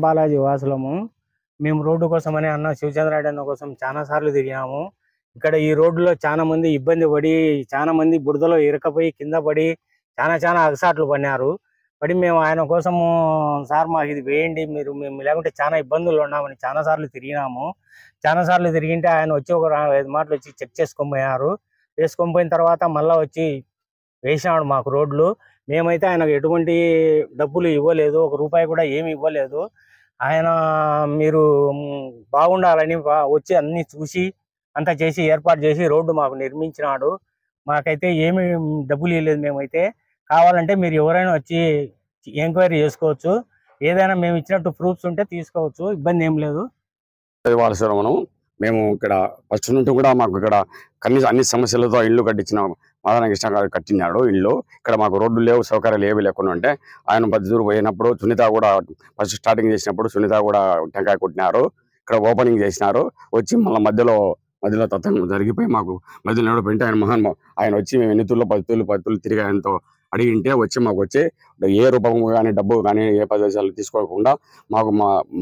బాలాజీ వాసులము. మేము రోడ్డు కోసమని అన్న శివచంద్రారెడ్డి అన్న కోసం చాలా సార్లు తిరిగాము. ఇక్కడ ఈ రోడ్డులో చాలా మంది ఇబ్బంది పడి, చాలా మంది బురదలో ఇరకపోయి కింద పడి చాలా అగసాట్లు పడినారు. మేము ఆయన కోసము సార్ మాకు ఇది వేయండి, మేము లేకుంటే చాలా ఇబ్బందులు ఉన్నామని చాలా సార్లు తిరిగినాము. చాలా సార్లు తిరిగింటే ఆయన వచ్చి ఒక 5 మాటలు వచ్చి చెక్ చేసుకొని పోయారు. వేసుకొని పోయిన తర్వాత మళ్ళీ వచ్చి వేసినాడు మాకు రోడ్లు. మేమైతే ఆయనకు ఎటువంటి డబ్బులు ఇవ్వలేదు, 1 రూపాయి కూడా ఏమి ఇవ్వలేదు. ఆయన మీరు బాగుండాలని వచ్చి అన్ని చూసి అంతా చేసి ఏర్పాటు చేసి రోడ్డు మాకు నిర్మించినాడు. మాకైతే ఏమి డబ్బులు ఇవ్వలేదు. మేమైతే కావాలంటే మీరు ఎవరైనా వచ్చి ఎంక్వైరీ చేసుకోవచ్చు. ఏదైనా మేము ఇచ్చినట్టు ప్రూఫ్స్ ఉంటే తీసుకోవచ్చు, ఇబ్బంది ఏం లేదు. మనం మేము ఇక్కడ ఫస్ట్ నుండి కూడా మాకు ఇక్కడ కనీసం అన్ని సమస్యలతో ఇల్లు కట్టించిన మాదాన కృష్ణ గారు కట్టినాడు ఇల్లు. ఇక్కడ మాకు రోడ్లు లేవు, సౌకర్యాలు ఏవి లేకుండా ఉంటే ఆయన బద్దూరు పోయినప్పుడు సునీత కూడా ఫస్ట్ స్టార్టింగ్ చేసినప్పుడు సునీత కూడా టెంకాయ కొట్టినారు. ఇక్కడ ఓపెనింగ్ చేసినారు. వచ్చి మళ్ళీ మధ్యలో తత్వం జరిగిపోయి మాకు మధ్యలో నడిపోయింటే ఆయన వచ్చి మేము ఎన్ని తూళ్ళు 10 తూళ్ళు తిరిగి ఆయనతో అడిగింటే వచ్చి మాకు వచ్చి ఏ రూపం కానీ డబ్బు కానీ ఏ ప్రదేశాలు తీసుకోకుండా మాకు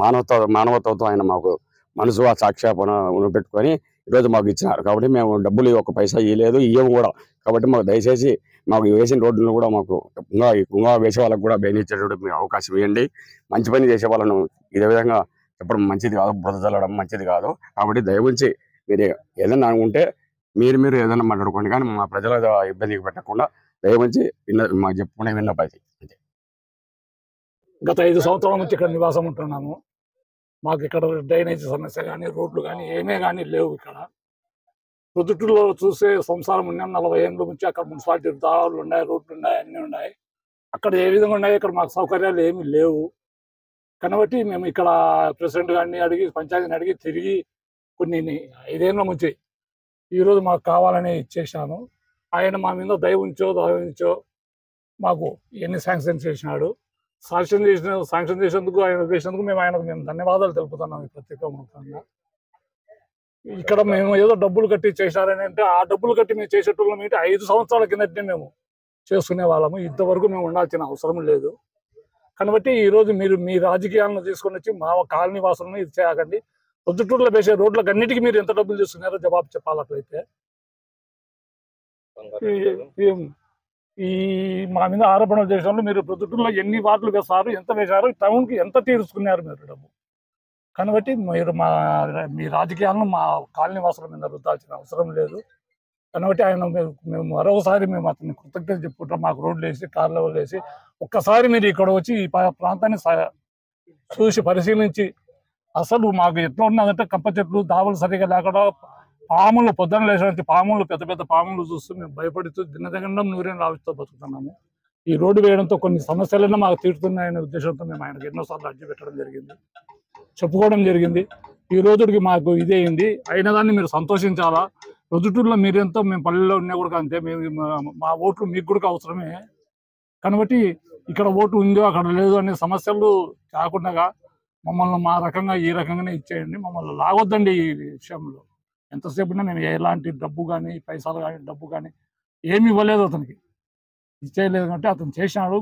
మానవత్వంతో ఆయన మాకు మనసు ఆ సాక్షాపణ పెట్టుకొని ఈరోజు మాకు ఇచ్చినారు. కాబట్టి మేము డబ్బులు 1 పైసా ఇవ్వలేదు, ఇవ్వము కూడా. కాబట్టి మాకు దయచేసి మాకు వేసిన రోడ్లను కూడా మాకు ఇంకా వేసే వాళ్ళకు కూడా బెనిచ్చేటప్పుడు అవకాశం ఇవ్వండి. మంచి పని చేసే వాళ్ళను ఇదే విధంగా చెప్పడం మంచిది కాదు, బురద చల్లడం మంచిది కాదు. కాబట్టి దయవుంచి మీరు ఏదైనా ఉంటే మీరు ఏదైనా మాట్లాడుకోండి, కానీ మా ప్రజల ఇబ్బందికి పెట్టకుండా దయవుంచి మాకు చెప్పుకునే విన్నపతి. గత 5 సంవత్సరాల నుంచి ఇక్కడ నివాసం ఉంటున్నాము. మాకు ఇక్కడ డ్రైనేజ్ సమస్య కానీ రోడ్లు కానీ ఏమే కానీ లేవు. ఇక్కడ ప్రొద్దుటూరులో చూసే సంసారం ఉన్నాం 40 ఏళ్ళ నుంచి. అక్కడ మున్సిపాలిటీ దారులు ఉన్నాయి, రోడ్లు ఉన్నాయి, అన్నీ ఉన్నాయి. అక్కడ ఏ విధంగా ఉన్నాయి, ఇక్కడ మాకు సౌకర్యాలు ఏమీ లేవు. కాబట్టి మేము ఇక్కడ ప్రెసిడెంట్ గారిని అడిగి, పంచాయతీని అడిగి తిరిగి కొన్ని 5 ఏళ్ళ నుంచి ఈరోజు మాకు కావాలని ఇచ్చేసాను. ఆయన మా మీద దయ ఉంచో మాకు ఎన్ని శాంక్షన్ చేసినాడు. శాంక్షన్ చేసినందుకు ఆయన చేసినందుకు మేము ధన్యవాదాలు తెలుపుతున్నాం ఈ ప్రత్యేకంగా. ఇక్కడ మేము ఏదో డబ్బులు కట్టి చేశారని అంటే ఆ డబ్బులు కట్టి మేము చేసేటోళ్ళం ఏంటి 5 సంవత్సరాల కిందటే మేము చేసుకునే వాళ్ళము. ఇంతవరకు మేము ఉండాల్సిన అవసరం లేదు. కాబట్టి ఈరోజు మీరు మీ రాజకీయాలను తీసుకొని వచ్చి మా కాలనీ వాసులను ఇది చేయకండి. పొద్దుటూరులో వేసే రోడ్లకు అన్నిటికీ మీరు ఎంత డబ్బులు తీసుకున్నారో జవాబు చెప్పాలట్లయితే. ఈ మా మీద ఆరోపణలు చేసిన మీరు పొద్దుటూరులో ఎన్ని వార్డులు వేస్తారు, ఎంత వేశారు, టౌన్కి ఎంత తీసుకున్నారు మీరు డబ్బు. కాబట్టి మీరు మీ రాజకీయాలను మా కాలనీ వాసుల మీద రుద్దాల్సిన అవసరం లేదు. కాబట్టి ఆయన మేము మరొకసారి అతన్ని కృతజ్ఞత చెప్పుకుంటాం. మాకు రోడ్లు వేసి, కార్ లెవెల్ వేసి ఒక్కసారి మీరు ఇక్కడ వచ్చి ఈ ప్రాంతాన్ని చూసి పరిశీలించి అసలు మాకు ఎట్లా ఉన్నదంటే కప్ప చెట్లు దావులు సరిగా లేకుండా పాములు పొద్దున లేచినట్టు పాములు పెద్ద పాములు చూస్తూ మేము భయపడుతూ దినదగండం నూరేళ్ళు ఆవిస్తూ బతుకుతున్నాము. ఈ రోడ్డు వేయడంతో కొన్ని సమస్యలైనా మాకు తీరుతున్నాయనే ఉద్దేశంతో మేము ఆయనకు ఎన్నోసార్లు అర్జీ పెట్టడం జరిగింది, చెప్పుకోవడం జరిగింది. ఈ రోజుకి మాకు ఇదే అయింది. అయిన దాన్ని మీరు సంతోషించాలా. ప్రొద్దుటూరులో మీరెంతో మేము పల్లెల్లో ఉన్నా కూడా అంతే. మా ఓట్లు మీకు కూడా అవసరమే. కాబట్టి ఇక్కడ ఓటు ఉందో అక్కడ లేదు అనే సమస్యలు కాకుండా మమ్మల్ని మా రకంగా ఈ రకంగానే ఇచ్చేయండి. మమ్మల్ని లాగొద్దండి ఈ విషయంలో. ఎంతసేపు మేము ఎలాంటి డబ్బు కానీ పైసలు కానీ డబ్బు కానీ ఏమి ఇవ్వలేదు, అతనికి ఇచ్చేయలేదు. కాబట్టి అతను చేసినాడు.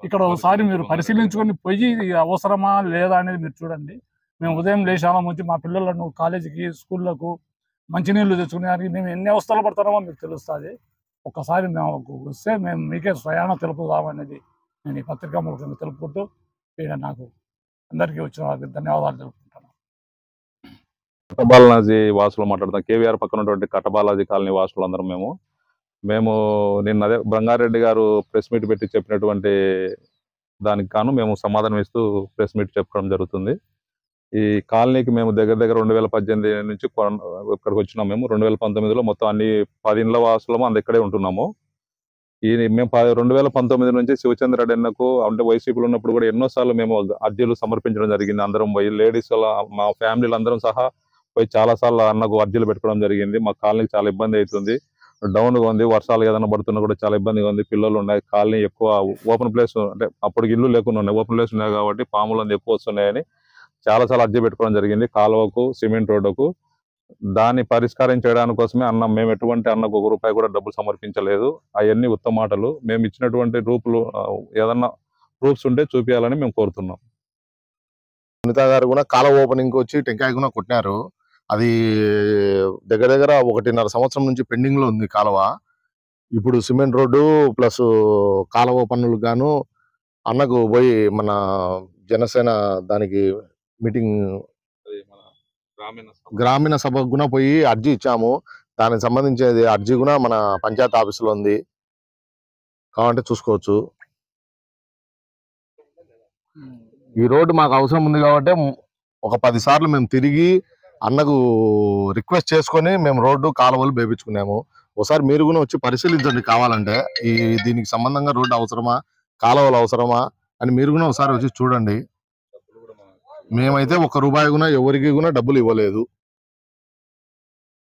ఇక్కడ ఒకసారి మీరు పరిశీలించుకొని పోయి అవసరమా లేదా అనేది మీరు చూడండి. మేము ఉదయం లేచామా వచ్చి మా పిల్లలను కాలేజీకి, స్కూళ్ళకు మంచినీళ్ళు తెచ్చుకునేదానికి మేము ఎన్ని అవస్థలు పడతామో మీకు తెలుస్తుంది. ఒక్కసారి మేము వస్తే మేము మీకే స్వయాన తెలుపుదామనేది నేను ఈ పత్రికా మూలకంగా తెలుపుకుంటూ నాకు అందరికీ వచ్చిన వారికి ధన్యవాదాలు తెలుపుకుంటాను. కట్టబాలాజీ వాసులు మాట్లాడుతాం. కేవీఆర్ పక్కన ఉన్నటువంటి కట్టబాలాజీ కాలనీ వాసులు అందరం మేము నిన్న అదే బంగారెడ్డి గారు ప్రెస్ మీట్ పెట్టి చెప్పినటువంటి దానికి గాను మేము సమాధానం ఇస్తూ ప్రెస్ మీట్ చెప్పడం జరుగుతుంది. ఈ కాలనీకి మేము దగ్గర 2018 నుంచి ఇక్కడికి వచ్చినాం. మేము 2019లో మొత్తం అన్ని 10 ఇండ్ల వాసులము ఇక్కడే ఉంటున్నాము. మేము 2019 నుంచి శివచంద్రారెడ్డి అన్నకు అంటే వైసీపీలో ఉన్నప్పుడు కూడా ఎన్నోసార్లు మేము అర్జీలు సమర్పించడం జరిగింది. అందరం పోయి లేడీస్ మా ఫ్యామిలీలు అందరం సహా పోయి చాలాసార్లు అన్నకు అర్జీలు పెట్టుకోవడం జరిగింది. మా కాలనీకి చాలా ఇబ్బంది అవుతుంది, డౌన్గా ఉంది, వర్షాలు ఏదైనా పడుతున్నా కూడా చాలా ఇబ్బందిగా ఉంది. పిల్లలు ఉన్నాయి, కాలనీ ఎక్కువ ఓపెన్ ప్లేస్ అంటే అప్పటికి ఇల్లు లేకుండా ఉన్నాయి, ఓపెన్ ప్లేస్ ఉన్నాయి కాబట్టి పాములు ఎక్కువ వస్తున్నాయని చాలాసార్లు అర్జీ పెట్టుకోవడం జరిగింది. కాలువకు, సిమెంట్ రోడ్డుకు. దాన్ని పరిష్కారం చేయడానికి కోసమే మేము ఎటువంటి అన్నకు 1 రూపాయి కూడా డబ్బులు సమర్పించలేదు. అవన్నీ ఉత్తమ మాటలు. మేము ఇచ్చినటువంటి రూపులు ఏదన్నా ప్రూఫ్స్ ఉంటే చూపించాలని మేము కోరుతున్నాం. సునీత గారు కూడా కాలువ ఓపెనింగ్ వచ్చి టెంకాయ కూడా కొట్టినారు. అది దగ్గర దగ్గర 1.5 సంవత్సరం నుంచి పెండింగ్ లో ఉంది కాలువ. ఇప్పుడు సిమెంట్ రోడ్డు ప్లస్ కాలువ పనులకు గాను అన్నకు పోయి మన జనసేన దానికి మీటింగ్ గ్రామీణ సభకు కూడా పోయి అర్జీ ఇచ్చాము. దానికి సంబంధించేది అర్జీ కూడా మన పంచాయతీ ఆఫీసులో ఉంది, కావాలంటే చూసుకోవచ్చు. ఈ రోడ్డు మాకు అవసరం ఉంది కాబట్టి ఒక 10 సార్లు మేము తిరిగి అన్నకు రిక్వెస్ట్ చేసుకొని మేము రోడ్డు కాలువలు వేపించుకున్నాము. ఒకసారి మీరు కూడా వచ్చి పరిశీలించండి కావాలంటే, దీనికి సంబంధంగా రోడ్డు అవసరమా, కాలువలు అవసరమా అని మీరు కూడా ఒకసారి వచ్చి చూడండి. మేమైతే ₹1 కూడా ఎవరికి కూడా డబ్బులు ఇవ్వలేదు.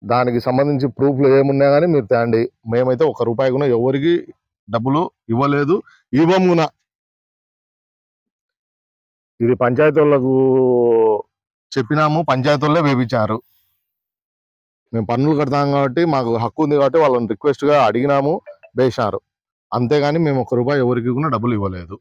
దానికి సంబంధించి ప్రూఫ్లు ఏమున్నా కానీ మీరు తేండి. మేమైతే ₹1 కూడా ఎవరికి డబ్బులు ఇవ్వలేదు, ఇవ్వం కూడా. ఇది పంచాయతీ వాళ్ళకు చెప్పినాము, పంచాయతీ వాళ్ళే వేపించారు. మేము పన్నులు కడతాం కాబట్టి మాకు హక్కు ఉంది కాబట్టి వాళ్ళని రిక్వెస్ట్ గా అడిగినాము, వేశారు. అంతేగాని మేము ₹1 ఎవరికి కూడా డబ్బులు ఇవ్వలేదు.